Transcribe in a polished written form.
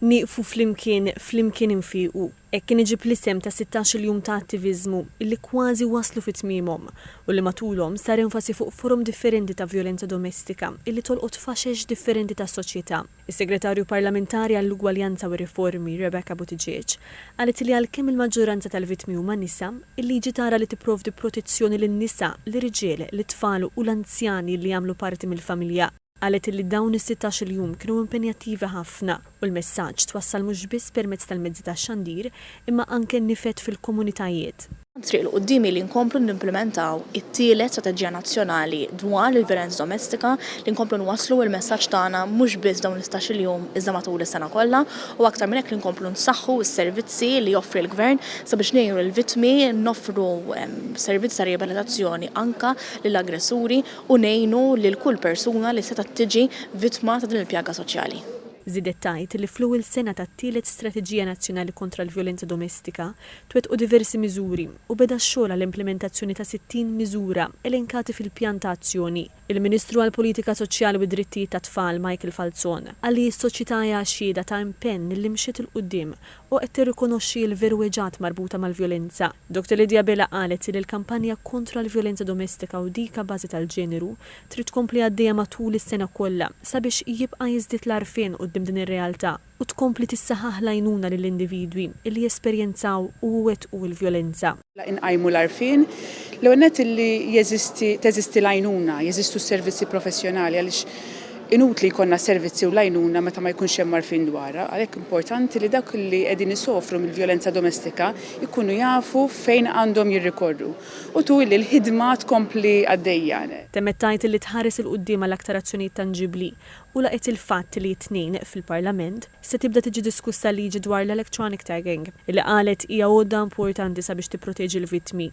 Nieqfu flimkien infiqu. Hekk kien iġib l-isem ta' 16 jum ta' attivizmu illi kważi waslu fit tmiemhom u li matulhom sar enfasi fuq forum differenti ta' vjolenza domestika illi tolqot faxex differenti ta' soċjetà. Is-Segretarju Parlamentari għall-Ugwaljanza u Riformi Rebecca Buttigieg qalet li għalkemm il-maġġoranza tal-vittmi huma nisa, il-liġi tara li tipprovdi protezzjoni lin-nisa, lir-riġiel, lit-tfal u l-anzjani li jagħmlu parti mill-familja. Qalet li dawn is-16 jum kienu impenjattivi ħafna u l-messaġġ twassal mhux biss permezz tal-mezzi tax-xandir imma anke nifet fil-komunitajiet. Triq l qudiemi li nkomplu nimplementaw it-tielet strateġija nazzjonali dwar il-violenza domestika li nkomplu nwasslu il-messaġġ tagħna mhux biss dawn l-16 jum iżda matul is-sena kollha u aktar minn hekk li nkomplu nsaħħu s-servizzi li joffri l-Gvern sabiex ngħinu lill-vittmi noffru servizz ta' riabilitazzjoni anke lill-aggressuri u ngħinu lil kull persuna li seta' tiġi vittma ta' din il-pjaga soċjali. Żidet tgħid li fl-ewwel sena tat-tielet Strateġija Nazzjonali kontra l-Vjolenza Domestika twettqu diversi miżuri u beda x-xogħol għall-implementazzjoni ta' 60 miżura elenkati fil-pjan ta' azzjoni. Il-Ministru għall-Politika Soċjali u d-Drittijiet tat-Tfal Michael Falzon għalli s-soċjetà hija xhieda ta' impenn li mxiet il quddiem u qed tirrikonoxxi l-verweġġat marbuta mal-vjolenza. Dr. Lidja Bela qalet li l-kampanja kontra l-vjolenza domestika u dik bażi tal-ġeneru trid tkompli għaddejja matul is-sena kollha sabiex jibqa' jiżdied l-għarfien quddiem din ir-realtà u tkompli tissaħħaħ l-għajnuna lill-individwi li jesperjenzaw u wettqu l-vjolenza. Inqajmu l-għarfien l-għonet li teżisti l-għajnuna, jeżistu s-servizzi professjonali għaliex inutli jkollna servizzi u l-għajnuna meta ma jkunx hemm għarfien dwarha, għalhekk importanti li dak li qegħdin isofru mill-vjolenza domestika jkunu jafu fejn għandhom jirrikorru u tu li l-ħidma tkompli għaddejja. Temmet tgħid li tħares il-quddiem għal aktar azzjonijiet tanġibbli u laqgħet il-fatt li t-tnejn fil-Parlament se tibda tiġi diskussa liġi dwar l-electronic tagging illi qalet hija għodda importanti sabiex tipproteġi l-vittmi.